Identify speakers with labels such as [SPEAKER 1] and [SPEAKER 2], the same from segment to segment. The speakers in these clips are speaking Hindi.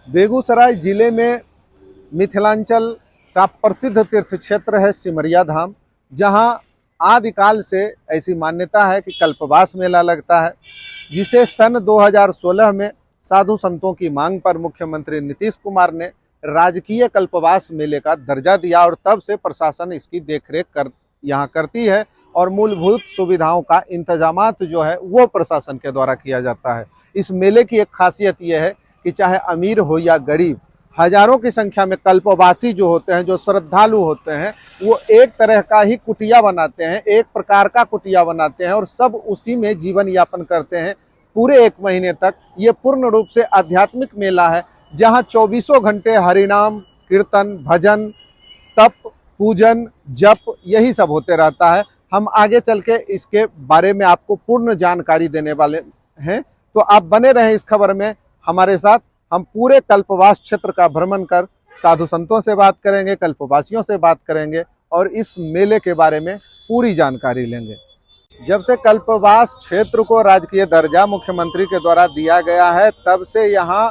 [SPEAKER 1] बेगूसराय जिले में मिथिलांचल का प्रसिद्ध तीर्थ क्षेत्र है सिमरिया धाम, जहां आदिकाल से ऐसी मान्यता है कि कल्पवास मेला लगता है, जिसे सन 2016 में साधु संतों की मांग पर मुख्यमंत्री नीतीश कुमार ने राजकीय कल्पवास मेले का दर्जा दिया और तब से प्रशासन इसकी देखरेख यहाँ करती है और मूलभूत सुविधाओं का इंतजामात जो है वो प्रशासन के द्वारा किया जाता है। इस मेले की एक खासियत यह है कि चाहे अमीर हो या गरीब, हजारों की संख्या में कल्पवासी जो होते हैं, जो श्रद्धालु होते हैं, वो एक तरह का ही कुटिया बनाते हैं, एक प्रकार का कुटिया बनाते हैं और सब उसी में जीवन यापन करते हैं पूरे 1 महीने तक। ये पूर्ण रूप से आध्यात्मिक मेला है, जहाँ 24 घंटे हरिनाम, कीर्तन, भजन, तप, पूजन, जप यही सब होते रहता है। हम आगे चल के इसके बारे में आपको पूर्ण जानकारी देने वाले हैं, तो आप बने रहें इस खबर में हमारे साथ। हम पूरे कल्पवास क्षेत्र का भ्रमण कर साधु संतों से बात करेंगे, कल्पवासियों से बात करेंगे और इस मेले के बारे में पूरी जानकारी लेंगे। जब से कल्पवास क्षेत्र को राजकीय दर्जा मुख्यमंत्री के द्वारा दिया गया है, तब से यहाँ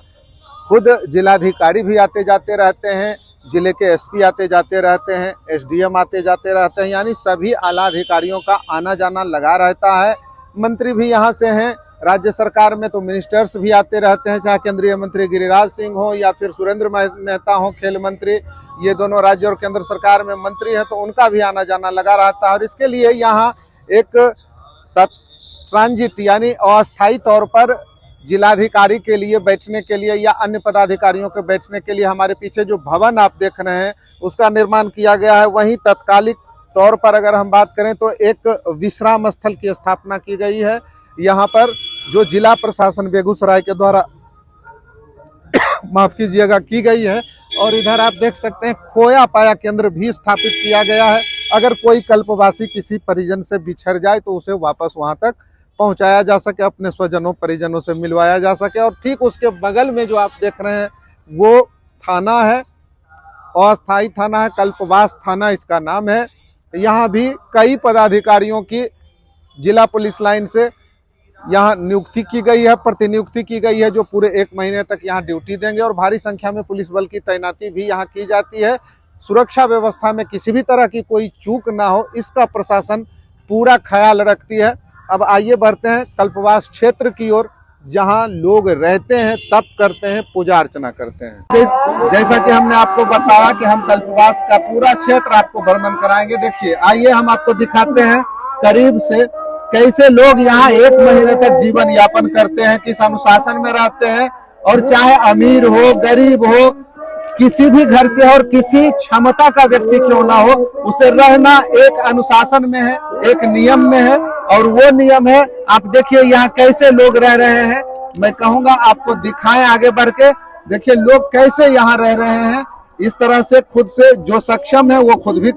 [SPEAKER 1] खुद जिलाधिकारी भी आते जाते रहते हैं, जिले के एसपी आते जाते रहते हैं, एसडीएम आते जाते रहते हैं, यानी सभी आला अधिकारियों का आना जाना लगा रहता है। मंत्री भी यहाँ से हैं, राज्य सरकार में तो मिनिस्टर्स भी आते रहते हैं, चाहे केंद्रीय मंत्री गिरिराज सिंह हो या फिर सुरेंद्र मेहता हो, खेल मंत्री, ये दोनों राज्य और केंद्र सरकार में मंत्री हैं, तो उनका भी आना जाना लगा रहता है। और इसके लिए यहाँ एक ट्रांजिट यानी अस्थायी तौर पर जिलाधिकारी के लिए बैठने के लिए या अन्य पदाधिकारियों के बैठने के लिए हमारे पीछे जो भवन आप देख रहे हैं उसका निर्माण किया गया है। वहीं तत्कालिक तौर पर अगर हम बात करें तो एक विश्राम स्थल की स्थापना की गई है यहाँ पर, जो जिला प्रशासन बेगूसराय के द्वारा माफ कीजिएगा की गई है। और इधर आप देख सकते हैं खोया पाया केंद्र भी स्थापित किया गया है। अगर कोई कल्पवासी किसी परिजन से बिछड़ जाए तो उसे वापस वहां तक पहुंचाया जा सके, अपने स्वजनों परिजनों से मिलवाया जा सके। और ठीक उसके बगल में जो आप देख रहे हैं वो थाना है, अस्थायी थाना है, कल्पवास थाना इसका नाम है। यहाँ भी कई पदाधिकारियों की जिला पुलिस लाइन से यहाँ नियुक्ति की गई है, प्रतिनियुक्ति की गई है, जो पूरे 1 महीने तक यहाँ ड्यूटी देंगे और भारी संख्या में पुलिस बल की तैनाती भी यहाँ की जाती है। सुरक्षा व्यवस्था में किसी भी तरह की कोई चूक ना हो, इसका प्रशासन पूरा ख्याल रखती है। अब आइए बढ़ते हैं कल्पवास क्षेत्र की ओर, जहाँ लोग रहते हैं, तप करते हैं, पूजा अर्चना करते हैं। जैसा कि हमने आपको बताया कि हम कल्पवास का पूरा क्षेत्र आपको भ्रमण कराएंगे। देखिए, आइए हम आपको दिखाते हैं करीब से कैसे लोग यहाँ 1 महीने तक जीवन यापन करते हैं, किस अनुशासन में रहते हैं। और चाहे अमीर हो, गरीब हो, किसी भी घर से और किसी क्षमता का व्यक्ति क्यों ना हो, उसे रहना एक अनुशासन में है, एक नियम में है। और वो नियम है, आप देखिए यहाँ कैसे लोग रह रहे हैं। मैं कहूंगा आपको दिखाएं आगे बढ़ के। देखिए लोग कैसे यहाँ रह रहे हैं, इस तरह से खुद से जो सक्षम है वो खुद भी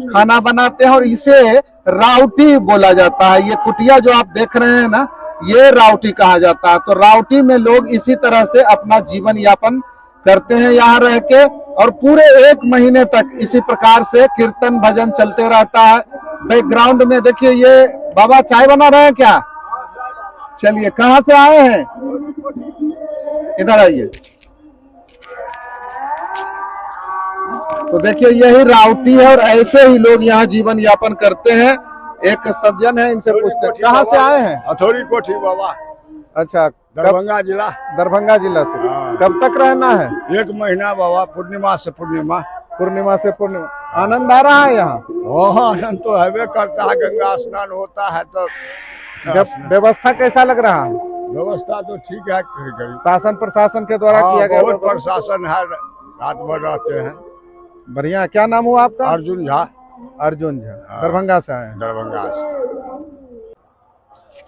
[SPEAKER 1] खाना बनाते हैं और इसे राउटी बोला जाता है। ये कुटिया जो आप देख रहे हैं ना, ये राउटी कहा जाता है। तो राउटी में लोग इसी तरह से अपना जीवन यापन करते हैं यहाँ रह के, और पूरे 1 महीने तक इसी प्रकार से कीर्तन भजन चलते रहता है। बैकग्राउंड में देखिए ये बाबा चाय बना रहे हैं क्या? चलिए, कहाँ से आए हैं? इधर आइए। तो देखिए यही राउटी है और ऐसे ही लोग यहाँ जीवन यापन करते हैं। एक सज्जन है, इनसे पूछते हैं कहाँ से आए हैं?
[SPEAKER 2] हथौड़ी कोठी बाबा।
[SPEAKER 1] अच्छा,
[SPEAKER 2] दरभंगा जिला।
[SPEAKER 1] दरभंगा जिला से। कब तक रहना है?
[SPEAKER 2] 1 महीना बाबा, पूर्णिमा से पूर्णिमा।
[SPEAKER 1] पूर्णिमा से पूर्णिमा। आनंद आ रहा है यहाँ?
[SPEAKER 2] आनंद तो हैवे करता है, गंगा स्नान होता है तो।
[SPEAKER 1] व्यवस्था कैसा लग रहा है?
[SPEAKER 2] व्यवस्था तो ठीक है,
[SPEAKER 1] शासन प्रशासन के द्वारा किया गया
[SPEAKER 2] बहुत प्रशासन है, रात भर रहते हैं।
[SPEAKER 1] बढ़िया। क्या नाम हुआ आपका?
[SPEAKER 2] अर्जुन झा।
[SPEAKER 1] अर्जुन झा, दरभंगा से आए हैं।
[SPEAKER 2] दरभंगा से।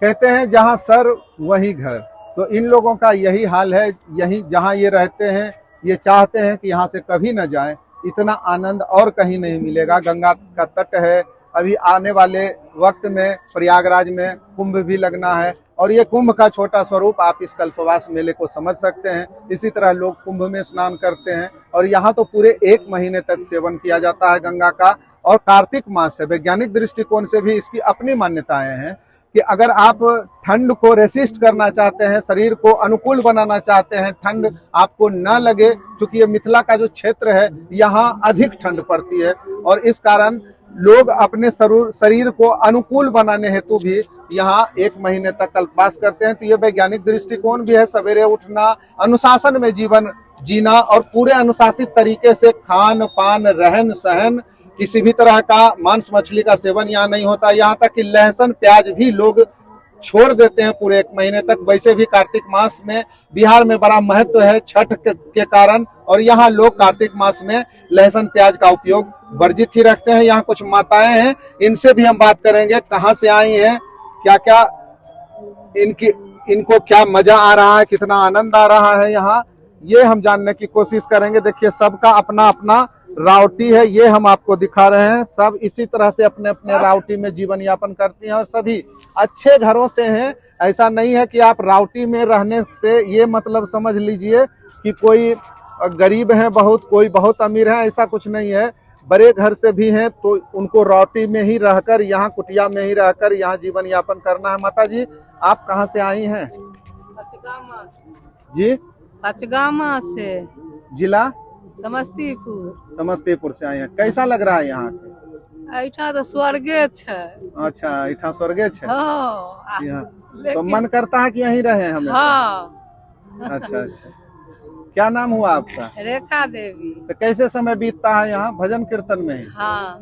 [SPEAKER 1] कहते हैं जहाँ सर वहीं घर, तो इन लोगों का यही हाल है। यही जहाँ ये रहते हैं, ये चाहते हैं कि यहाँ से कभी न जाएं। इतना आनंद और कहीं नहीं मिलेगा। गंगा का तट है, अभी आने वाले वक्त में प्रयागराज में कुंभ भी लगना है और ये कुंभ का छोटा स्वरूप आप इस कल्पवास मेले को समझ सकते हैं। इसी तरह लोग कुंभ में स्नान करते हैं और यहाँ तो पूरे 1 महीने तक सेवन किया जाता है गंगा का। और कार्तिक मास है, वैज्ञानिक दृष्टिकोण से भी इसकी अपनी मान्यताएं हैं। कि अगर आप ठंड को रेसिस्ट करना चाहते हैं, शरीर को अनुकूल बनाना चाहते हैं, ठंड आपको न लगे, क्योंकि ये मिथिला का जो क्षेत्र है यहाँ अधिक ठंड पड़ती है और इस कारण लोग अपने शरीर को अनुकूल बनाने हेतु भी यहाँ 1 महीने तक कल्पवास करते हैं। तो ये वैज्ञानिक दृष्टिकोण भी है। सवेरे उठना, अनुशासन में जीवन जीना और पूरे अनुशासित तरीके से खान पान, रहन सहन, किसी भी तरह का मांस मछली का सेवन यहाँ नहीं होता। यहाँ तक कि लहसुन प्याज भी लोग छोड़ देते हैं पूरे 1 महीने तक। वैसे भी कार्तिक मास में बिहार में बड़ा महत्व है छठ के कारण, और यहाँ लोग कार्तिक मास में लहसुन प्याज का उपयोग वर्जित ही रखते हैं। यहाँ कुछ माताएं हैं, इनसे भी हम बात करेंगे, कहाँ से आई हैं, क्या क्या इनको क्या मजा आ रहा है, कितना आनंद आ रहा है यहाँ, ये हम जानने की कोशिश करेंगे। देखिए सबका अपना अपना रावटी है, ये हम आपको दिखा रहे हैं। सब इसी तरह से अपने अपने रावटी में जीवन यापन करती हैं और सभी अच्छे घरों से हैं। ऐसा नहीं है कि आप रावटी में रहने से ये मतलब समझ लीजिए कि कोई गरीब है बहुत, कोई बहुत अमीर है, ऐसा कुछ नहीं है। बड़े घर से भी हैं तो उनको रावटी में ही रहकर, यहाँ कुटिया में ही रहकर यहाँ जीवन यापन करना है। माता जी आप कहाँ से आई हैं? जी
[SPEAKER 3] पचगामा से,
[SPEAKER 1] जिला
[SPEAKER 3] समस्तीपुर।
[SPEAKER 1] समस्तीपुर से आए हैं। कैसा लग रहा है यहाँ के?
[SPEAKER 3] ऐठा तो स्वर्गे छे।
[SPEAKER 1] अच्छा, इठा स्वर्गे छे।
[SPEAKER 3] हाँ,
[SPEAKER 1] यहाँ
[SPEAKER 3] लेकिन
[SPEAKER 1] तो मन करता है कि यहीं रहे हमेशा।
[SPEAKER 3] हाँ,
[SPEAKER 1] अच्छा अच्छा, क्या नाम हुआ आपका?
[SPEAKER 3] रेखा देवी।
[SPEAKER 1] तो कैसे समय बीतता है यहाँ भजन कीर्तन में?
[SPEAKER 3] हाँ,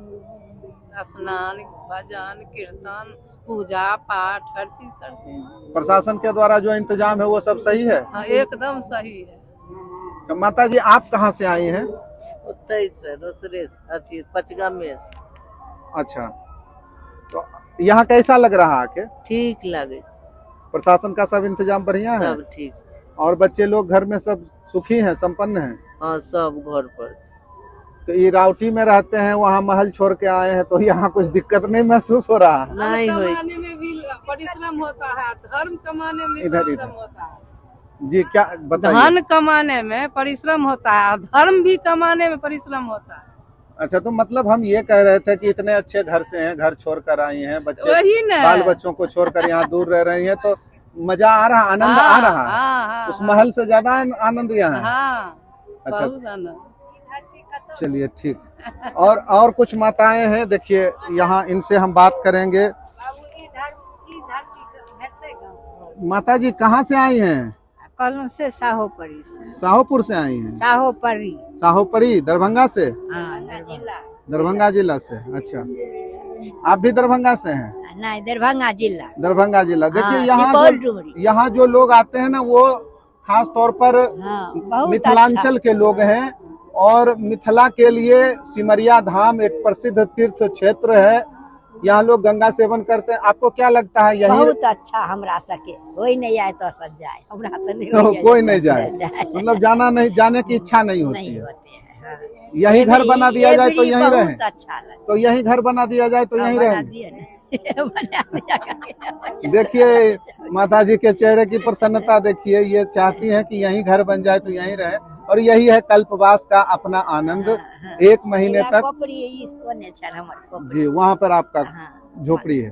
[SPEAKER 3] स्नान, भजन, कीर्तन, पूजा पाठ हर चीज करते हैं।
[SPEAKER 1] प्रशासन के द्वारा जो इंतजाम है वो सब सही है?
[SPEAKER 3] हाँ, एकदम सही है।
[SPEAKER 1] तो माता जी आप कहाँ से आई हैं?
[SPEAKER 3] पचगामे।
[SPEAKER 1] अच्छा, तो यहाँ कैसा लग रहा आके?
[SPEAKER 3] ठीक लगे,
[SPEAKER 1] प्रशासन का सब इंतजाम बढ़िया है?
[SPEAKER 3] सब ठीक।
[SPEAKER 1] और बच्चे लोग घर में सब सुखी हैं, संपन्न हैं?
[SPEAKER 3] हाँ, सब घर पर।
[SPEAKER 1] तो ये रावटी में रहते हैं, वहाँ महल छोड़ के आए हैं, तो यहाँ कुछ दिक्कत नहीं महसूस हो रहा है?
[SPEAKER 3] नहीं, कमाने में भी परिश्रम होता है, धर्म कमाने में
[SPEAKER 1] इधर
[SPEAKER 3] परिश्रम होता है।
[SPEAKER 1] जी क्या बताइए?
[SPEAKER 3] धन कमाने में परिश्रम होता है, धर्म भी कमाने में परिश्रम होता है।
[SPEAKER 1] अच्छा, तो मतलब हम ये कह रहे थे कि इतने अच्छे घर से हैं, घर छोड़ कर आई हैं, बच्चे
[SPEAKER 3] वही न,
[SPEAKER 1] बाल बच्चों को छोड़कर यहाँ दूर रह रही हैं, तो मजा आ रहा, आनंद आ रहा है?
[SPEAKER 3] हाँ,
[SPEAKER 1] उस महल से ज्यादा आनंद यहाँ है?
[SPEAKER 3] हाँ,
[SPEAKER 1] अच्छा,
[SPEAKER 3] बहुत आनंद।
[SPEAKER 1] चलिए ठीक। और कुछ माताएं हैं, देखिए यहाँ इनसे हम बात करेंगे। माता जी कहाँ से आई हैं?
[SPEAKER 4] कल से साहोपरी से।
[SPEAKER 1] साहोपुर से आई हैं?
[SPEAKER 4] साहोपरी।
[SPEAKER 1] साहोपरी दरभंगा से?
[SPEAKER 4] हाँ,
[SPEAKER 1] दरभंगा जिला से। अच्छा, आप भी दरभंगा से हैं?
[SPEAKER 4] नहीं, दरभंगा जिला।
[SPEAKER 1] दरभंगा जिला। देखिए
[SPEAKER 4] हाँ,
[SPEAKER 1] यहाँ जो लोग आते हैं ना, वो खास तौर पर
[SPEAKER 4] हाँ,
[SPEAKER 1] मिथिलांचल
[SPEAKER 4] अच्छा।
[SPEAKER 1] के लोग हैं और मिथिला के लिए सिमरिया धाम एक प्रसिद्ध तीर्थ क्षेत्र है। यहाँ लोग गंगा सेवन करते हैं। आपको क्या लगता है यही?
[SPEAKER 4] बहुत अच्छा, हमरा सके कोई नहीं आए तो सब जाए, हमरा तो नहीं
[SPEAKER 1] तो
[SPEAKER 4] होइए
[SPEAKER 1] कोई
[SPEAKER 4] तो
[SPEAKER 1] नहीं जाए, मतलब जाने की इच्छा नहीं होती
[SPEAKER 4] नहीं
[SPEAKER 1] है।
[SPEAKER 4] होते हैं। हाँ।
[SPEAKER 1] यही घर बना दिया जाए तो यहीं रहे?
[SPEAKER 4] बहुत अच्छा लगे।
[SPEAKER 1] तो यही घर बना दिया जाए तो यहीं
[SPEAKER 4] बना
[SPEAKER 1] रहे?
[SPEAKER 4] दिए ना। बना दिया करके।
[SPEAKER 1] देखिए माता जी के चेहरे की प्रसन्नता देखिए, ये चाहती हैं कि यहीं घर बन जाए तो यहीं रहे, और यही है कल्पवास का अपना आनंद। 1 महीने तक जी वहाँ पर आपका झोपड़ी है।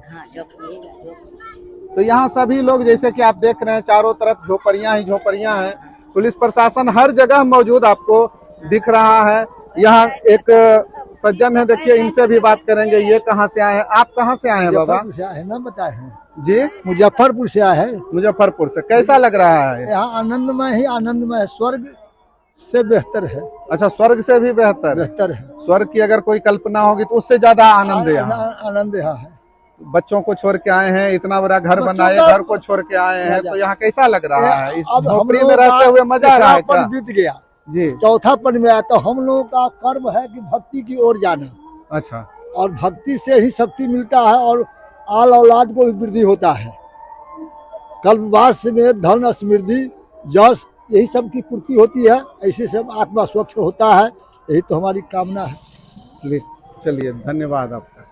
[SPEAKER 1] तो यहाँ सभी लोग, जैसे कि आप देख रहे हैं, चारों तरफ झोपड़ियाँ ही झोपड़ियाँ हैं। पुलिस प्रशासन हर जगह मौजूद आपको दिख रहा है। यहाँ एक सज्जन है, देखिए इनसे भी बात करेंगे। ये कहाँ से आए हैं? आप कहाँ से आए हैं बाबा?
[SPEAKER 2] मुजफ्फरपुर से आए हैं ना, बताए हैं
[SPEAKER 1] जी
[SPEAKER 2] मुजफ्फरपुर से आए हैं।
[SPEAKER 1] मुजफ्फरपुर से। कैसा लग रहा है?
[SPEAKER 2] यहाँ आनंदमय ही आनंदमय है, स्वर्ग से बेहतर है।
[SPEAKER 1] अच्छा, स्वर्ग से भी बेहतर?
[SPEAKER 2] बेहतर है।
[SPEAKER 1] स्वर्ग की अगर कोई कल्पना होगी तो उससे ज्यादा आनंद यहाँ।
[SPEAKER 2] आनंद यहाँ है।
[SPEAKER 1] बच्चों को छोड़ के आए हैं, इतना बड़ा घर बनाए, घर को छोड़ के आए हैं, तो यहाँ कैसा लग रहा है? इस झोपड़ी में रहते हुए मजा आ रहा है क्या?
[SPEAKER 2] बीत गया
[SPEAKER 1] जी,
[SPEAKER 2] चौथा पद में आया, तो हम लोगों का कर्म है कि भक्ति की ओर जाना,
[SPEAKER 1] अच्छा,
[SPEAKER 2] और भक्ति से ही शक्ति मिलता है और आल औलाद को भी वृद्धि होता है। कल्पवास में धन, समृद्धि, यश, यही सब की पूर्ति होती है। ऐसे सब आत्मा स्वच्छ होता है, यही तो हमारी कामना है।
[SPEAKER 1] चलिए धन्यवाद आपका।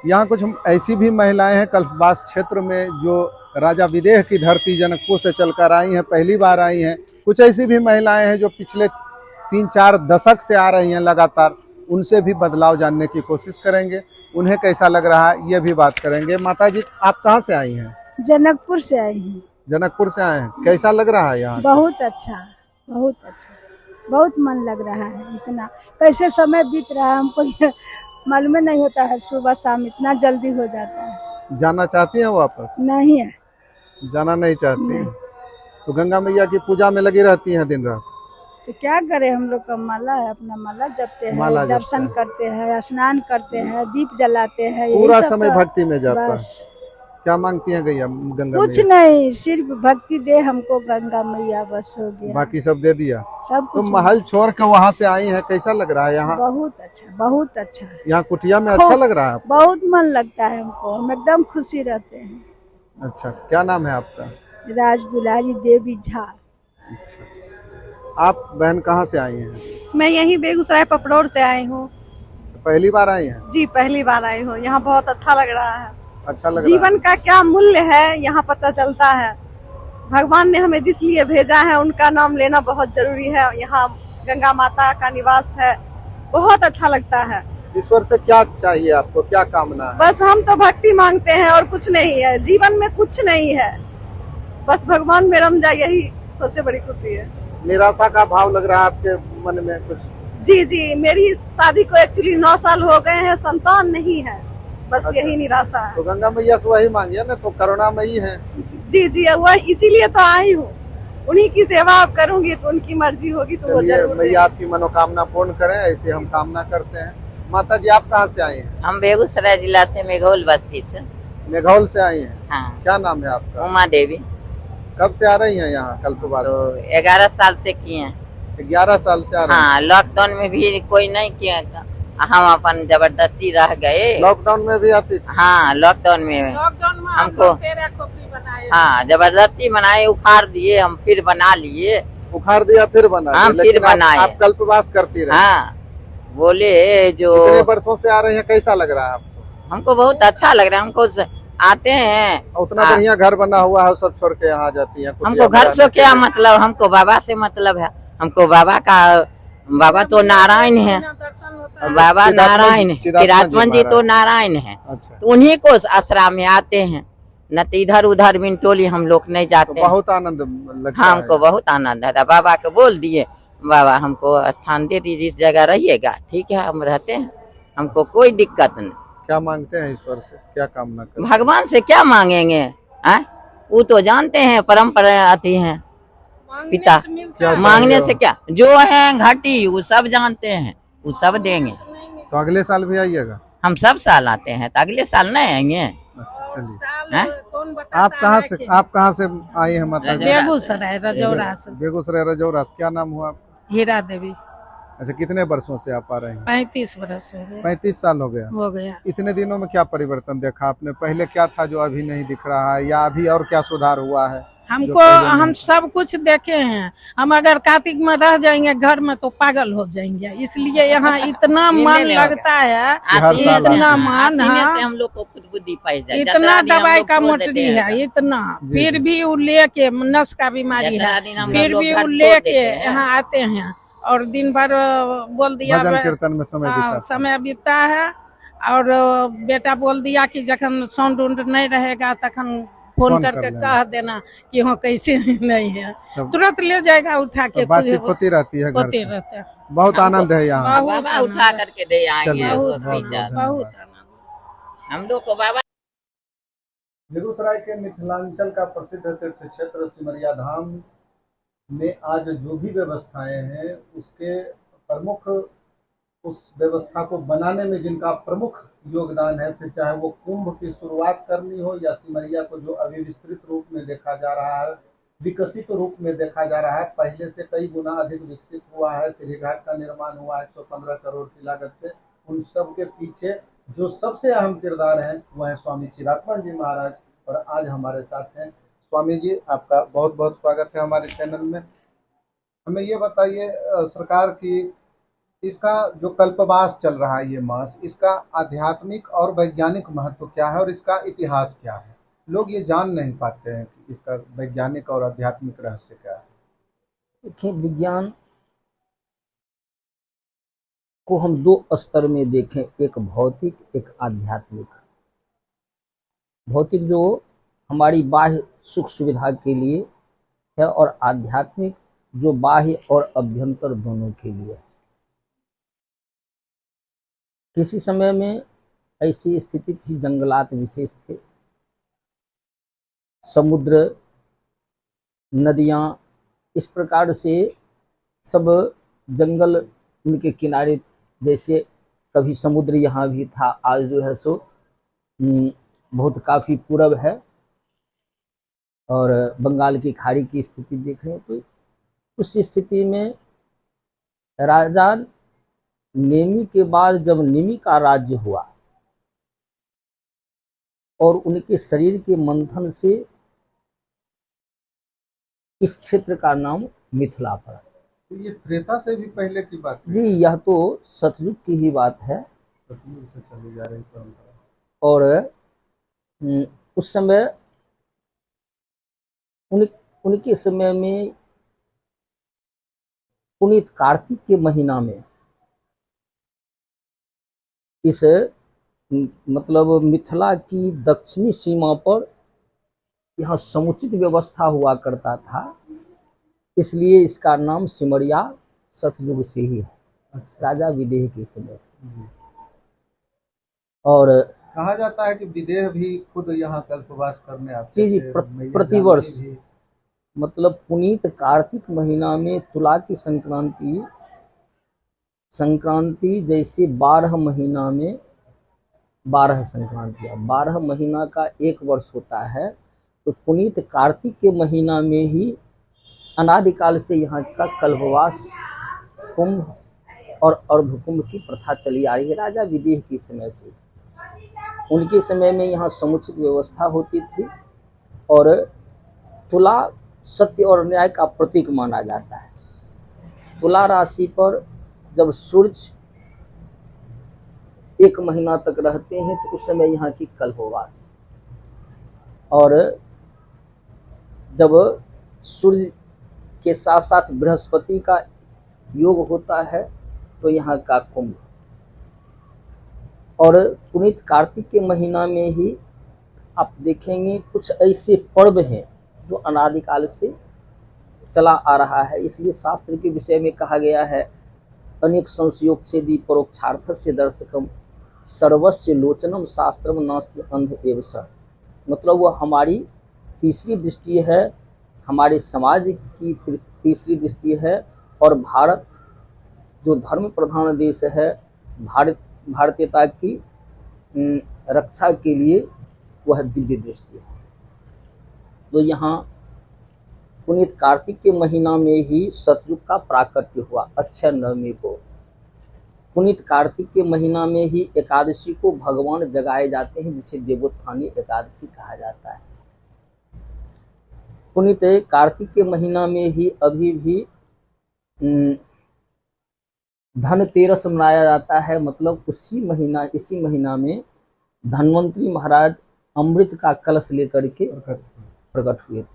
[SPEAKER 1] यहाँ कुछ ऐसी भी महिलाएं हैं कल्पवास क्षेत्र में जो राजा विदेह की धरती जनकपुर से चलकर आई हैं, पहली बार आई हैं। कुछ ऐसी भी महिलाएं हैं जो पिछले 3-4 दशक से आ रही हैं लगातार। उनसे भी बदलाव जानने की कोशिश करेंगे। उन्हें कैसा लग रहा है ये भी बात करेंगे। माता जी, आप कहाँ से आई हैं?
[SPEAKER 5] जनकपुर से आई हूँ।
[SPEAKER 1] जनकपुर से आए हैं। कैसा लग रहा है यहाँ?
[SPEAKER 5] बहुत अच्छा, बहुत अच्छा, बहुत मन लग रहा है। इतना कैसे समय बीत रहा है हमको ये मालूम नहीं होता है। सुबह शाम इतना जल्दी हो जाता है।
[SPEAKER 1] जाना चाहती हैं वापस?
[SPEAKER 5] नहीं है,
[SPEAKER 1] जाना नहीं चाहती
[SPEAKER 5] नहीं।
[SPEAKER 1] हैं? तो गंगा मैया की पूजा में लगी रहती हैं दिन रात?
[SPEAKER 5] तो क्या करें, हम लोग का माला है, अपना माला जपते हैं,
[SPEAKER 1] माला जपते
[SPEAKER 5] दर्शन
[SPEAKER 1] हैं।
[SPEAKER 5] करते हैं, स्नान करते हैं, दीप जलाते हैं, यही
[SPEAKER 1] पूरा
[SPEAKER 5] सब
[SPEAKER 1] समय
[SPEAKER 5] तो
[SPEAKER 1] भक्ति में जाता है।
[SPEAKER 5] बस
[SPEAKER 1] क्या मांगती हैं गैया गंगा
[SPEAKER 5] कुछ
[SPEAKER 1] मैया?
[SPEAKER 5] नहीं, सिर्फ भक्ति दे हमको गंगा मैया, बस हो गया।
[SPEAKER 1] बाकी सब दे दिया?
[SPEAKER 5] सब
[SPEAKER 1] तो
[SPEAKER 5] कुछ
[SPEAKER 1] महल छोड़ कर वहाँ से आई हैं, कैसा लग रहा है यहाँ?
[SPEAKER 5] बहुत अच्छा, बहुत अच्छा,
[SPEAKER 1] यहाँ कुटिया में अच्छा लग रहा है आपको?
[SPEAKER 5] बहुत मन लगता है हमको, हम एकदम खुशी रहते हैं।
[SPEAKER 1] अच्छा, क्या नाम है आपका?
[SPEAKER 5] राज दुलारी देवी झा।
[SPEAKER 1] अच्छा, आप बहन कहाँ से आई हैं?
[SPEAKER 6] मैं यही बेगूसराय पपड़ौर से आई हूँ।
[SPEAKER 1] पहली बार आई हैं?
[SPEAKER 6] जी, पहली बार आई हूँ। यहाँ बहुत अच्छा लग रहा है।
[SPEAKER 1] अच्छा लग रहा
[SPEAKER 6] जीवन का क्या मूल्य है यहाँ पता चलता है। भगवान ने हमें जिस लिए भेजा है उनका नाम लेना बहुत जरूरी है। यहाँ गंगा माता का निवास है, बहुत अच्छा लगता है।
[SPEAKER 1] है। ईश्वर से क्या चाहिए आपको, क्या कामना है?
[SPEAKER 6] बस हम तो भक्ति मांगते हैं और कुछ नहीं है, जीवन में कुछ नहीं है। बस भगवान में रम जाए, यही सबसे बड़ी खुशी है।
[SPEAKER 1] निराशा का भाव लग रहा है आपके मन में कुछ?
[SPEAKER 6] जी जी, मेरी शादी को एक्चुअली 9 साल हो गए हैं, संतान नहीं है, बस
[SPEAKER 1] अच्छा।
[SPEAKER 6] यही निराशा है।
[SPEAKER 1] तो गंगा मैया से वही मांगिए ना, तो करुणामयी है।
[SPEAKER 6] जी जी, वह इसीलिए तो आई हूँ। उन्हीं की सेवा आप करूंगी तो उनकी मर्जी होगी तो वो
[SPEAKER 1] चलिए,
[SPEAKER 6] जरूर
[SPEAKER 1] मैया आपकी मनोकामना पूर्ण करें, ऐसे हम कामना करते हैं। माता जी, आप कहाँ से आई हैं?
[SPEAKER 7] हम बेगूसराय जिला से मेघोल बस्ती से।
[SPEAKER 1] मेघौल से आई हैं।
[SPEAKER 7] हाँ,
[SPEAKER 1] क्या नाम है आपका?
[SPEAKER 7] उमा देवी।
[SPEAKER 1] कब से आ रही हैं यहाँ कल्पवास?
[SPEAKER 7] तो 11 साल से किए हैं।
[SPEAKER 1] 11 साल से आ रही हैं।
[SPEAKER 7] हाँ, लॉकडाउन में भी कोई नहीं किया, हम अपन जबरदस्ती रह गए।
[SPEAKER 1] लॉकडाउन में भी आती थी?
[SPEAKER 7] हाँ, लॉकडाउन में हमको हाँ जबरदस्ती बनाए, उखाड़ दिए, हम फिर बना लिए।
[SPEAKER 1] उखाड़ दिया फिर बना
[SPEAKER 7] हाँ,
[SPEAKER 1] दिया,
[SPEAKER 7] फिर
[SPEAKER 1] लेकिन
[SPEAKER 7] बनाए।
[SPEAKER 1] आप कल्पवास करती रही।
[SPEAKER 7] हाँ, बोले जो
[SPEAKER 1] कितने वर्षों से आ रहे हैं, कैसा लग रहा है आपको?
[SPEAKER 7] हमको बहुत अच्छा लग रहा है। हमको आते हैं,
[SPEAKER 1] उतना
[SPEAKER 7] हाँ।
[SPEAKER 1] बढ़िया घर बना हुआ है, सब छोड़ के यहाँ जाती हैं?
[SPEAKER 7] हमको घर से क्या मतलब, हमको बाबा से मतलब है। हमको बाबा तो नारायण है, बाबा नारायण है, चिराचमन जी तो नारायण है।
[SPEAKER 1] अच्छा,
[SPEAKER 7] तो उन्हीं को आश्रम में आते हैं, न तो इधर उधर बिनटोली हम लोग नहीं
[SPEAKER 1] तो
[SPEAKER 7] जाते।
[SPEAKER 1] बहुत आनंद लगता
[SPEAKER 7] हाँ,
[SPEAKER 1] है।
[SPEAKER 7] हमको बहुत आनंद आता। बाबा को बोल दिए, बाबा हमको स्थान दे दीजिए, इस जगह रहिएगा। ठीक है, हम रहते हैं, हमको कोई दिक्कत नहीं।
[SPEAKER 1] क्या मांगते हैं ईश्वर से, क्या कामना करते हैं?
[SPEAKER 7] भगवान से क्या मांगेंगे, वो तो जानते हैं, परंपरा आती है पिता।
[SPEAKER 1] क्या
[SPEAKER 7] मांगने
[SPEAKER 1] चाहिए?
[SPEAKER 7] से क्या, जो है घाटी वो सब जानते हैं, वो सब देंगे।
[SPEAKER 1] तो अगले साल भी आइएगा?
[SPEAKER 7] हम सब साल आते हैं, तो अगले साल नहीं आएंगे।
[SPEAKER 1] अच्छा, चलिए।
[SPEAKER 7] हैं?
[SPEAKER 1] आप कहाँ से आई हैं माता जी?
[SPEAKER 5] बेगूसराय रजौरा से।
[SPEAKER 1] बेगूसराय रजौरा से। क्या नाम हुआ आपका?
[SPEAKER 5] हीरा देवी।
[SPEAKER 1] अच्छा, कितने वर्षों से आप आ रहे हैं?
[SPEAKER 5] 35 बरस हो गए।
[SPEAKER 1] 35 साल हो गया।
[SPEAKER 5] हो गया।
[SPEAKER 1] इतने दिनों में क्या परिवर्तन देखा आपने? पहले क्या था जो अभी नहीं दिख रहा है, या अभी और क्या सुधार हुआ है?
[SPEAKER 5] हमको
[SPEAKER 1] पहले
[SPEAKER 5] हम
[SPEAKER 1] नहीं।
[SPEAKER 5] सब कुछ देखे हैं। हम अगर कार्तिक में रह जाएंगे घर में तो पागल हो जाएंगे, इसलिए यहाँ इतना मन लगता है,
[SPEAKER 1] हर साल
[SPEAKER 5] इतना
[SPEAKER 1] आते
[SPEAKER 5] मन
[SPEAKER 7] आसीने
[SPEAKER 5] है।
[SPEAKER 7] से हम लोग को खुद बुद्धि पाई जाए।
[SPEAKER 5] इतना
[SPEAKER 7] जतरा दिन हम
[SPEAKER 5] दवाई
[SPEAKER 7] लोग
[SPEAKER 5] का
[SPEAKER 7] छोड़
[SPEAKER 5] मोटरी
[SPEAKER 7] देते
[SPEAKER 5] है,
[SPEAKER 7] हैं।
[SPEAKER 5] इतना
[SPEAKER 1] जी,
[SPEAKER 5] फिर
[SPEAKER 1] जी।
[SPEAKER 5] भी वो लेके नस का बीमारी
[SPEAKER 7] जतरा
[SPEAKER 5] है,
[SPEAKER 7] दिन हम
[SPEAKER 5] फिर
[SPEAKER 7] लोग
[SPEAKER 5] भी
[SPEAKER 7] घर
[SPEAKER 5] वो
[SPEAKER 7] छोड़
[SPEAKER 5] लेके
[SPEAKER 7] देते हैं।
[SPEAKER 5] यहाँ आते हैं और दिन भर बोल दिया
[SPEAKER 1] भजन कीर्तन में समय
[SPEAKER 5] हाँ,
[SPEAKER 1] बिता।
[SPEAKER 5] समय बीतता है। और बेटा बोल दिया कि जखन साउंड उंड नहीं रहेगा तखन फोन
[SPEAKER 1] फोन
[SPEAKER 5] करके
[SPEAKER 1] कर लेना।
[SPEAKER 5] कह देना कि हाँ कैसे नहीं है,
[SPEAKER 1] तब-
[SPEAKER 5] तुरंत ले जाएगा उठा के।
[SPEAKER 1] तो बातचीत होती रहती है घर
[SPEAKER 5] होते
[SPEAKER 1] से।
[SPEAKER 5] रहते हैं।
[SPEAKER 1] बहुत आनंद है यहाँ।
[SPEAKER 5] बहुत
[SPEAKER 7] बाबा उठा
[SPEAKER 5] आनंद।
[SPEAKER 7] करके दे आएंगे।
[SPEAKER 1] चलिए,
[SPEAKER 5] बहुत
[SPEAKER 7] वो
[SPEAKER 5] आनंद,
[SPEAKER 7] जाते।
[SPEAKER 5] बहुत आनंद।
[SPEAKER 7] हम लोग को बाबा
[SPEAKER 1] बेगूसराय के मिथिलांचल का प्रसिद्ध तीर्थ क्षेत्र सिमरिया धाम में आज जो भी व्यवस्थाएं हैं, उसके प्रमुख, उस व्यवस्था को बनाने में जिनका प्रमुख योगदान है, फिर चाहे वो कुंभ की शुरुआत करनी हो या सिमरिया को जो अभी विस्तृत रूप में देखा जा रहा है, विकसित रूप में देखा जा रहा है, पहले से कई गुना अधिक विकसित हुआ है। सीढ़ी घाट का निर्माण हुआ 115 करोड़ की लागत से। उन सब के पीछे जो सबसे अहम किरदार हैं वह है स्वामी चिरात्मन जी महाराज, और आज हमारे साथ हैं। स्वामी जी, आपका बहुत बहुत स्वागत है हमारे चैनल में। हमें ये बताइए, सरकार की इसका जो कल्पवास चल रहा है ये मास, इसका आध्यात्मिक और वैज्ञानिक महत्व क्या है और इसका इतिहास क्या है? लोग ये जान नहीं पाते हैं कि इसका वैज्ञानिक और आध्यात्मिक रहस्य क्या है।
[SPEAKER 8] देखिए, विज्ञान को हम दो स्तर में देखें, एक भौतिक, एक आध्यात्मिक। भौतिक जो हमारी बाह्य सुख सुविधा के लिए है, और आध्यात्मिक जो बाह्य और अभ्यंतर दोनों के लिए है। किसी समय में ऐसी स्थिति थी, जंगलात विशेष थे, समुद्र, नदियाँ, इस प्रकार से सब जंगल उनके किनारे, जैसे कभी समुद्र यहाँ भी था, आज जो है सो बहुत काफ़ी पूरब है, और बंगाल की खाड़ी की स्थिति देख रहे हैं। तो उस स्थिति में राजा नेमी के बाद जब नेमी का राज्य हुआ और उनके शरीर के मंथन से इस क्षेत्र का नाम मिथिला पड़ा।
[SPEAKER 1] तो ये त्रेता से भी पहले की बात है?
[SPEAKER 8] जी, यह तो सतयुग की ही बात है,
[SPEAKER 1] सतयुग से चली जा रही परंपरा।
[SPEAKER 8] और उस समय उनके समय में पुनीत कार्तिक के महीना में इस मतलब मिथिला की दक्षिणी सीमा पर यहाँ समुचित व्यवस्था हुआ करता था, इसलिए इसका नाम सिमरिया सतयुग से ही है।
[SPEAKER 1] अच्छा।
[SPEAKER 8] राजा विदेह के समय से। और
[SPEAKER 1] कहा जाता है कि विदेह भी खुद यहाँ कल्पवास करने आते
[SPEAKER 8] जी,
[SPEAKER 1] थे,
[SPEAKER 8] प्रतिवर्ष,
[SPEAKER 1] भी।
[SPEAKER 8] मतलब पुनीत कार्तिक महीना में तुला की संक्रांति जैसे 12 महीना में 12 संक्रांतियाँ, 12 महीना का एक वर्ष होता है। तो पुनीत कार्तिक के महीना में ही अनादिकाल से यहाँ का कल्पवास, कुंभ और अर्धकुंभ की प्रथा चली आ रही है। राजा विदेह के समय से, उनके समय में यहाँ समुचित व्यवस्था होती थी, और तुला सत्य और न्याय का प्रतीक माना जाता है। तुला राशि पर जब सूर्य 1 महीना तक रहते हैं तो उस समय यहाँ की कल्पवास, और जब सूर्य के साथ साथ बृहस्पति का योग होता है तो यहाँ का कुंभ। और पुनीत कार्तिक के महीना में ही आप देखेंगे कुछ ऐसे पर्व हैं जो अनादिकाल से चला आ रहा है। इसलिए शास्त्र के विषय में कहा गया है, अनेक संशयोच्छेदी परोक्षार्थस्य दर्शकम सर्वस्य लोचनम शास्त्रम नास्ति अंध एव स। मतलब वह हमारी तीसरी दृष्टि है, हमारे समाज की तीसरी दृष्टि है, और भारत जो धर्म प्रधान देश है, भारतीयता की रक्षा के लिए वह दिव्य दृष्टि है। तो यहाँ पुनीत कार्तिक के महीना में ही सतयुग का प्राकट्य हुआ। अक्षय नवमी को पुनीत कार्तिक के महीना में ही एकादशी को भगवान जगाए जाते हैं, जिसे देवोत्थानी एकादशी कहा जाता है। पुनीत कार्तिक के महीना में ही अभी भी धनतेरस मनाया जाता है। मतलब इसी महीना में धन्वंतरी महाराज अमृत का कलश लेकर के प्रकट हुए थे।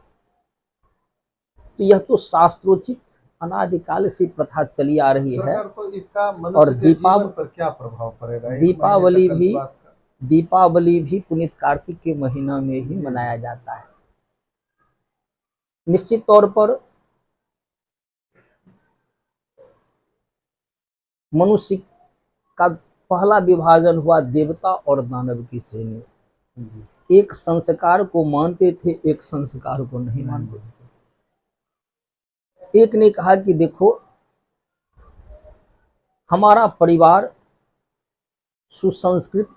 [SPEAKER 8] तो यह तो शास्त्रोचित अनादिकाल से प्रथा चली आ रही है।
[SPEAKER 1] तो इसका
[SPEAKER 8] और
[SPEAKER 1] जीवन पर क्या प्रभाव पड़ेगा?
[SPEAKER 8] दीपावली भी पुनीत कार्तिक के महीना में ही मनाया जाता है। निश्चित तौर पर मनुष्य का पहला विभाजन हुआ देवता और दानव की श्रेणी। एक संस्कार को मानते थे, एक संस्कार को नहीं मानते थे। एक ने कहा कि देखो, हमारा परिवार सुसंस्कृत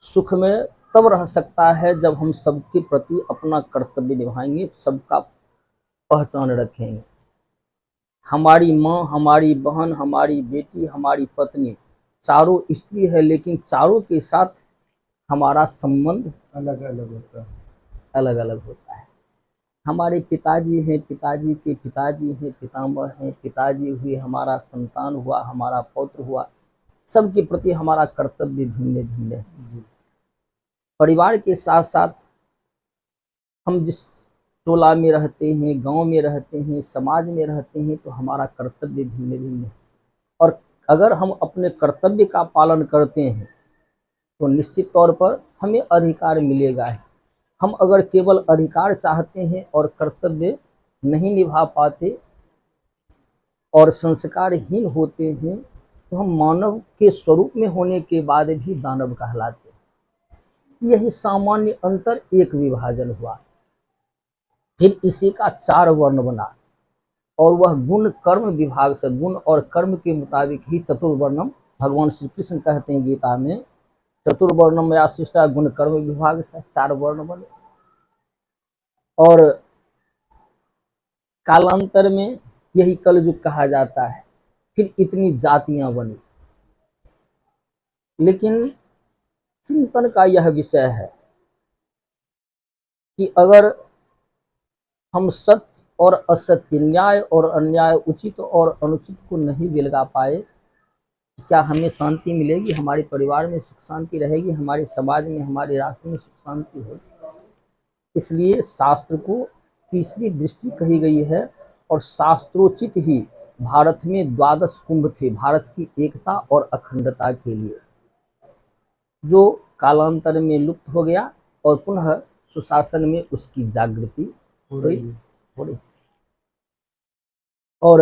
[SPEAKER 8] सुख में तब रह सकता है जब हम सबके प्रति अपना कर्तव्य निभाएंगे, सबका पहचान रखेंगे। हमारी माँ, हमारी बहन, हमारी बेटी, हमारी पत्नी, चारों स्त्री है, लेकिन चारों के साथ हमारा संबंध
[SPEAKER 1] अलग अलग होता है।
[SPEAKER 8] हमारे पिताजी हैं, पिताजी के पिताजी हैं, पितामह हैं, पिताजी हुए, हमारा संतान हुआ, हमारा पौत्र हुआ, सबके प्रति हमारा कर्तव्य भिन्न भिन्न है। परिवार के साथ साथ हम जिस टोला में रहते हैं, गांव में रहते हैं, समाज में रहते हैं, तो हमारा कर्तव्य भिन्न भिन्न है। और अगर हम अपने कर्तव्य का पालन करते हैं तो निश्चित तौर पर हमें अधिकार मिलेगा ही। हम अगर केवल अधिकार चाहते हैं और कर्तव्य नहीं निभा पाते और संस्कारहीन होते हैं तो हम मानव के स्वरूप में होने के बाद भी दानव कहलाते हैं। यही सामान्य अंतर, एक विभाजन हुआ। फिर इसी का 4 वर्ण बना और वह गुण कर्म विभाग से, गुण और कर्म के मुताबिक ही चतुर्वर्णम, भगवान श्री कृष्ण कहते हैं गीता में, चतुर्वर्णम या शिष्टा, गुण कर्म विभाग से 4 वर्ण बने। और कालांतर में यही कलयुग कहा जाता है। फिर इतनी जातियां बनी। लेकिन चिंतन का यह विषय है कि अगर हम सत्य और असत्य, न्याय और अन्याय, उचित और अनुचित को नहीं बिलगा पाए, क्या हमें शांति मिलेगी? हमारे परिवार में सुख शांति रहेगी? हमारे समाज में, हमारे राष्ट्र में सुख शांति होगी? इसलिए शास्त्र को तीसरी दृष्टि कही गई है और शास्त्रोचित ही भारत में 12 कुंभ थे भारत की एकता और अखंडता के लिए, जो कालांतर में लुप्त हो गया और पुनः सुशासन में उसकी जागृति हो रही। और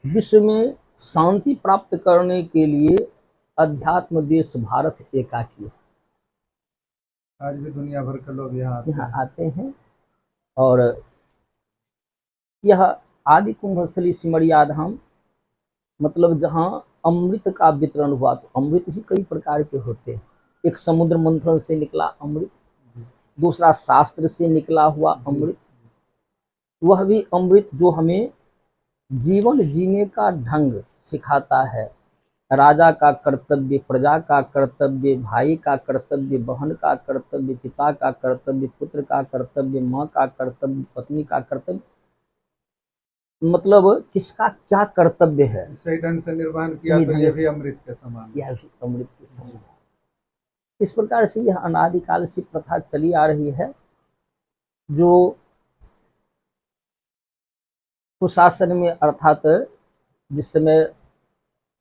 [SPEAKER 8] विश्व में शांति प्राप्त करने के लिए अध्यात्म देश भारत एकाकी है।
[SPEAKER 1] आज भी दुनिया भर के लोग यहाँ
[SPEAKER 8] आते हैं। और यह आदि कुंभस्थली सिमरिया धाम, मतलब जहाँ अमृत का वितरण हुआ। तो अमृत भी कई प्रकार के होते हैं। एक समुद्र मंथन से निकला अमृत, दूसरा शास्त्र से निकला हुआ अमृत, वह भी अमृत जो हमें जीवन जीने का ढंग सिखाता है। राजा का कर्तव्य, प्रजा का कर्तव्य, भाई का कर्तव्य, बहन का कर्तव्य, पिता का कर्तव्य, पुत्र का कर्तव्य, माँ का कर्तव्य, पत्नी का कर्तव्य, मतलब किसका क्या कर्तव्य है,
[SPEAKER 1] सही ढंग से निर्वहन किया तो यह भी अमृत के समान,
[SPEAKER 8] यह भी अमृत के समान। इस प्रकार से यह अनादिकाल से प्रथा चली आ रही है, जो सुशासन में, अर्थात जिस समय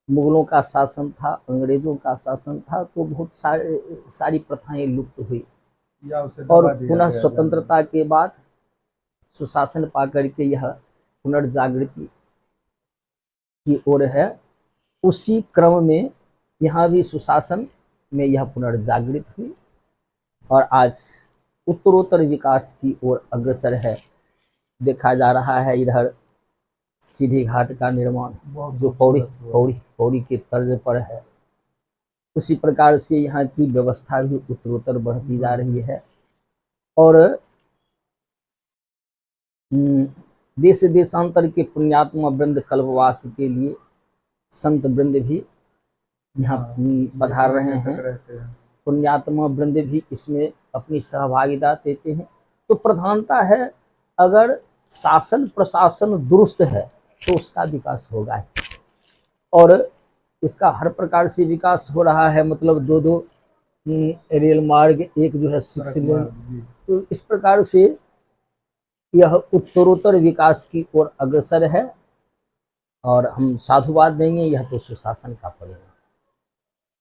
[SPEAKER 8] मुगलों का शासन था, अंग्रेजों का शासन था, तो बहुत सारी प्रथाएं लुप्त हुई और पुनः स्वतंत्रता के बाद सुशासन पा करके यह पुनर्जागृति की ओर है। उसी क्रम में यहाँ भी सुशासन में यह पुनर्जागृत हुई और आज उत्तरोत्तर विकास की ओर अग्रसर है। देखा जा रहा है इधर सीढ़ी घाट का निर्माण जो पौड़ी के तर्ज पर है, उसी प्रकार से यहाँ की व्यवस्था भी उत्तरोत्तर बढ़ती जा रही है। और देश देशांतर के पुण्यात्मा वृंद कल्पवास के लिए संत वृंद भी यहाँ पधार रहे हैं। पुण्यात्मा वृंद भी इसमें अपनी सहभागिता देते हैं। तो प्रधानता है, अगर शासन प्रशासन दुरुस्त है तो उसका विकास होगा ही। और इसका हर प्रकार से विकास हो रहा है, मतलब 2 रेल मार्ग, एक जो है 6 लेन। तो इस प्रकार से यह उत्तरोत्तर विकास की ओर अग्रसर है और हम साधुवाद देंगे, यह तो सुशासन का परिणाम।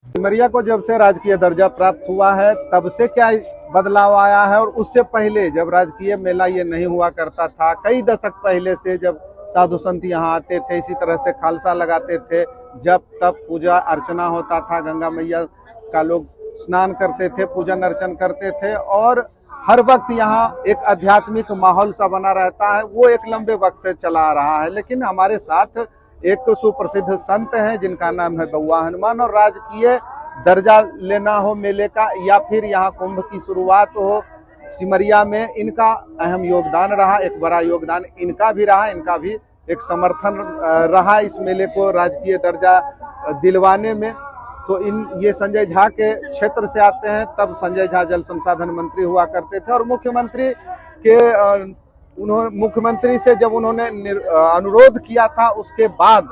[SPEAKER 1] सिमरिया को जब से राजकीय दर्जा प्राप्त हुआ है तब से क्या बदलाव आया है? और उससे पहले जब राजकीय मेला ये नहीं हुआ करता था, कई दशक पहले से जब साधु संत यहाँ आते थे, इसी तरह से खालसा लगाते थे, जब तब पूजा अर्चना होता था, गंगा मैया का लोग स्नान करते थे, पूजन अर्चन करते थे और हर वक्त यहाँ एक आध्यात्मिक माहौल सा बना रहता है। वो एक लंबे वक्त से चला आ रहा है। लेकिन हमारे साथ एक सुप्रसिद्ध संत हैं जिनका नाम है बउआ हनुमान, और राजकीय दर्जा लेना हो मेले का या फिर यहाँ कुंभ की शुरुआत हो सिमरिया में, इनका अहम योगदान रहा, एक बड़ा योगदान इनका भी रहा, इनका भी एक समर्थन रहा इस मेले को राजकीय दर्जा दिलवाने में। तो ये संजय झा के क्षेत्र से आते हैं। तब संजय झा जल संसाधन मंत्री हुआ करते थे और मुख्यमंत्री से जब उन्होंने अनुरोध किया था, उसके बाद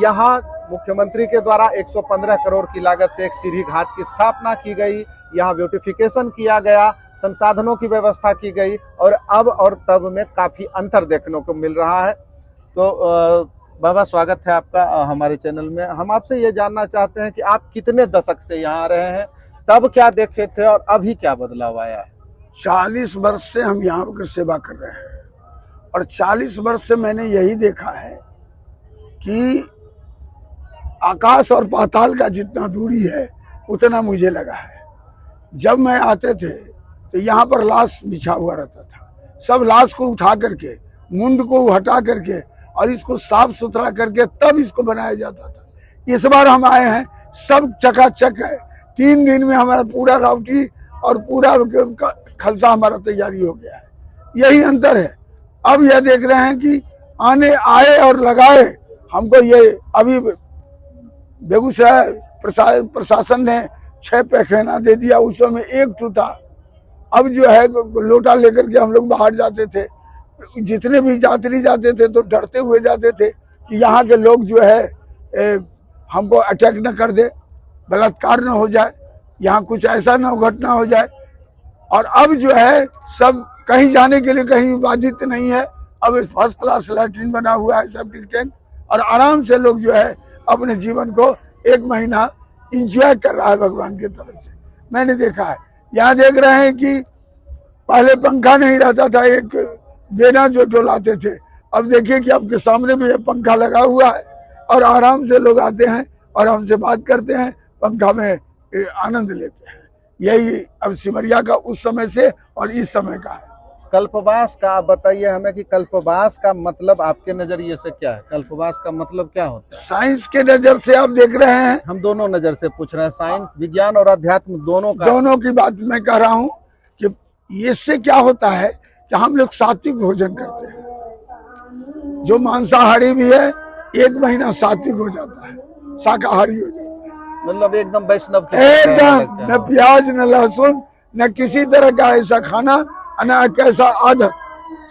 [SPEAKER 1] यहाँ मुख्यमंत्री के द्वारा 115 करोड़ की लागत से एक सीढ़ी घाट की स्थापना की गई, यहाँ ब्यूटिफिकेशन किया गया, संसाधनों की व्यवस्था की गई और अब और तब में काफी अंतर देखने को मिल रहा है। तो बाबा स्वागत है आपका हमारे चैनल में। हम आपसे ये जानना चाहते हैं कि आप कितने दशक से यहाँ रहे हैं, तब क्या देखे थे और अभी क्या बदलाव आया है?
[SPEAKER 9] 40 वर्ष से हम यहाँ पर सेवा कर रहे हैं और 40 वर्ष से मैंने यही देखा है कि आकाश और पाताल का जितना दूरी है उतना मुझे लगा है। जब मैं आते थे तो यहाँ पर लाश बिछा हुआ रहता था, सब लाश को उठा करके मुंड को हटा करके और इसको साफ सुथरा करके तब इसको बनाया जाता था। इस बार हम आए हैं, सब चकाचक है। 3 दिन में हमारा पूरा राउटी और पूरा खलसा हमारा तैयारी हो गया है। यही अंतर है। अब यह देख रहे हैं कि आने आए और लगाए हमको। ये अभी बेगूसराय प्रशासन ने 6 पैखाना दे दिया, उस समय 1 टूटा। अब जो है लोटा लेकर के हम लोग बाहर जाते थे, जितने भी यात्री जाते थे तो डरते हुए जाते थे कि यहाँ के लोग जो है हमको अटैक न कर दे, बलात्कार न हो जाए, यहाँ कुछ ऐसा न घटना हो जाए। और अब जो है सब कहीं जाने के लिए कहीं बाधित नहीं है। अब फर्स्ट क्लास लैट्रिन बना हुआ है, सेप्टिक टैंक, और आराम से लोग जो है अपने जीवन को 1 महीना इंजॉय कर रहा है भगवान की तरफ से। मैंने देखा है, यहाँ देख रहे हैं कि पहले पंखा नहीं रहता था, एक बेना जो डोलाते थे। अब देखिए कि आपके सामने भी पंखा लगा हुआ है और आराम से लोग आते हैं और हमसे बात करते हैं, पंखा में आनंद लेते हैं। यही अब सिमरिया का उस समय से और इस समय का है।
[SPEAKER 1] कल्पवास का आप बताइए हमें कि कल्पवास का मतलब आपके नजरिए से क्या है? कल्पवास का मतलब क्या होता है?
[SPEAKER 9] साइंस के नजर से आप देख रहे हैं।
[SPEAKER 1] हम दोनों नजर से पूछ रहे हैं, साइंस, विज्ञान और अध्यात्म दोनों की
[SPEAKER 9] बात मैं कह रहा हूँ कि इससे क्या होता है कि हम लोग सात्विक भोजन करते हैं। जो मांसाहारी भी है 1 महीना सात्विक हो जाता है, शाकाहारी हो जाता है।
[SPEAKER 1] मतलब एकदम वैष्णव,
[SPEAKER 9] एकदम न प्याज न लहसुन न किसी तरह का ऐसा खाना, न कैसा आदत,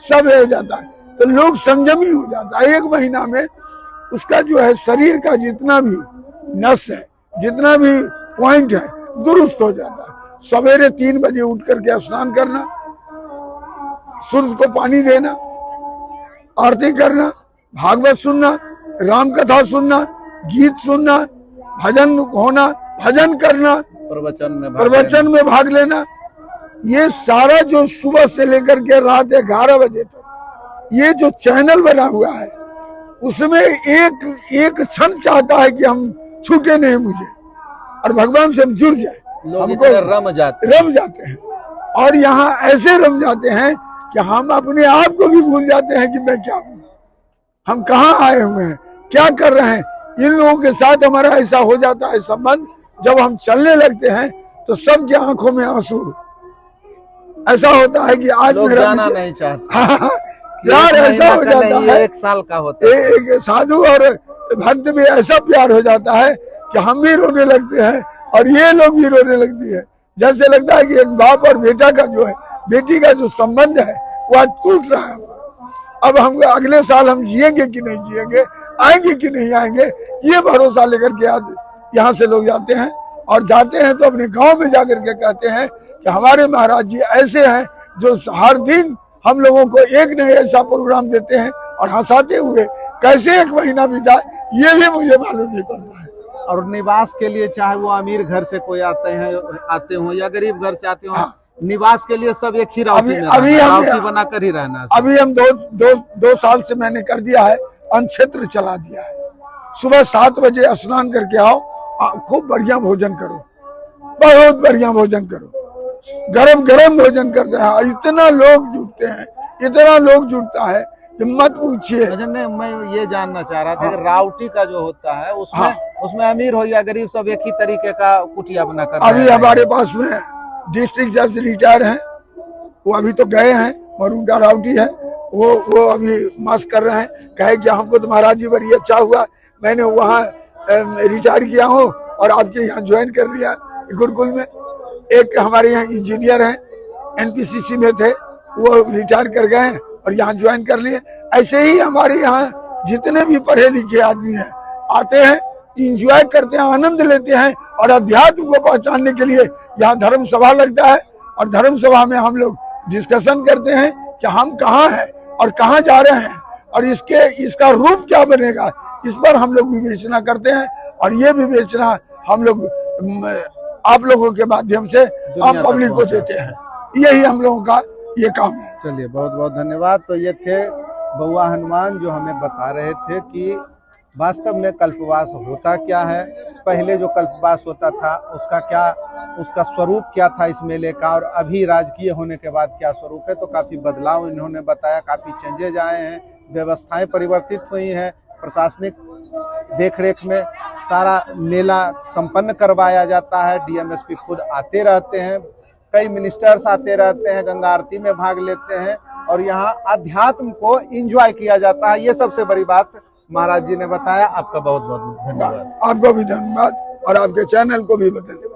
[SPEAKER 9] सब हो जाता है। तो लोग संयमी हो जाता है। 1 महीना में उसका जो है शरीर का जितना भी नस है, जितना भी पॉइंट है, दुरुस्त हो जाता है। सवेरे 3 बजे उठ करके स्नान करना, सूर्य को पानी देना, आरती करना, भागवत सुनना, राम कथा सुनना, गीत सुनना, भजन होना, भजन करना, प्रवचन में भाग लेना। ये सारा जो सुबह से लेकर के रात 11 बजे तक ये जो चैनल बना हुआ है, उसमें एक क्षण चाहता है कि हम छूटे नहीं मुझे और भगवान से हम जुड़ जाए।
[SPEAKER 1] हमको रम
[SPEAKER 9] जाते हैं और यहाँ ऐसे रम जाते हैं कि हम अपने आप को भी भूल जाते हैं कि मैं क्या हूँ, हम कहाँ आए हुए हैं, क्या कर रहे हैं। इन लोगों के साथ हमारा ऐसा हो जाता है संबंध, जब हम चलने लगते हैं तो सबकी आंखों में आंसू। ऐसा होता है कि आज मेरा
[SPEAKER 1] जाना नहीं चाहता।
[SPEAKER 9] यार ऐसा हो जाता है,
[SPEAKER 1] 1 साल का होता है।
[SPEAKER 9] एक साधु और भक्त में ऐसा प्यार हो जाता है कि हम भी रोने लगते हैं और ये लोग भी रोने लगती है। जैसे लगता है कि एक बाप और बेटा का जो है, बेटी का जो संबंध है वो आज टूट रहा है। अब हम अगले साल हम जिएंगे कि नहीं जिएंगे, आएंगे कि नहीं आएंगे, ये भरोसा लेकर के आज यहाँ से लोग जाते हैं। और जाते हैं तो अपने गांव में जाकर के कहते हैं कि हमारे महाराज जी ऐसे हैं जो हर दिन हम लोगों को एक न ऐसा प्रोग्राम देते हैं और हंसाते हुए। कैसे 1 महीना बीता ये भी मुझे मालूम नहीं पड़ता है।
[SPEAKER 1] और निवास के लिए चाहे वो अमीर घर से कोई आते हो या गरीब घर से आते हो,
[SPEAKER 9] हाँ।
[SPEAKER 1] निवास के लिए सब एक ही राउटी बना कर ही रहना।
[SPEAKER 9] अभी हम 2 साल से मैंने कर दिया है, अनक्षेत्र चला दिया है। सुबह 7 बजे स्नान करके आओ, खूब बढ़िया भोजन करो, बहुत बढ़िया भोजन करो, गरम गरम भोजन करते हैं। इतना लोग जुटते हैं, इतना लोग जुटता है कि मत पूछिए।
[SPEAKER 1] मैं ये जानना चाह रहा था कि राउटी का जो होता है उसमें अमीर हो या गरीब सब एक ही तरीके का कुटिया बना कर।
[SPEAKER 9] अभी हमारे पास में डिस्ट्रिक्ट जज रिटायर हैं, वो अभी तो गए हैं और उनका राउटी है, वो अभी मास्क कर रहे हैं। कहे कि हमको तो महाराज जी बड़ी अच्छा हुआ, मैंने वहाँ रिटायर किया हूँ और आपके यहाँ ज्वाइन कर लिया गुरुकुल में। एक हमारे यहाँ इंजीनियर हैं, NPCC में थे, वो रिटायर कर गए हैं और यहाँ ज्वाइन कर लिए। ऐसे ही हमारे यहाँ जितने भी पढ़े लिखे आदमी हैं आते हैं, इंजॉय करते हैं, आनंद लेते हैं और अध्यात्म को पहचानने के लिए यहाँ धर्म सभा लगता है। और धर्म सभा में हम लोग डिस्कशन करते हैं कि हम कहाँ हैं और कहाँ जा रहे हैं और इसका रूप क्या बनेगा, इस पर हम लोग विवेचना करते हैं। और ये विवेचना हम लोग आप लोगों के माध्यम से आप पब्लिक को देते हैं। यही हम लोगों का ये काम है।
[SPEAKER 1] चलिए, बहुत बहुत धन्यवाद। तो ये थे बउआ हनुमान जो हमें बता रहे थे कि वास्तव में कल्पवास होता क्या है, पहले जो कल्पवास होता था उसका स्वरूप क्या था इस मेले का, और अभी राजकीय होने के बाद क्या स्वरूप है। तो काफ़ी बदलाव इन्होंने बताया, काफ़ी चेंजेज आए हैं, व्यवस्थाएं परिवर्तित हुई हैं, प्रशासनिक देखरेख में सारा मेला संपन्न करवाया जाता है। डीएमएसपी खुद आते रहते हैं, कई मिनिस्टर्स आते रहते हैं, गंगा आरती में भाग लेते हैं और यहाँ अध्यात्म को एंजॉय किया जाता है। ये सबसे बड़ी बात महाराज जी ने बताया। आपका बहुत बहुत धन्यवाद।
[SPEAKER 9] आपको भी धन्यवाद और आपके चैनल को भी धन्यवाद।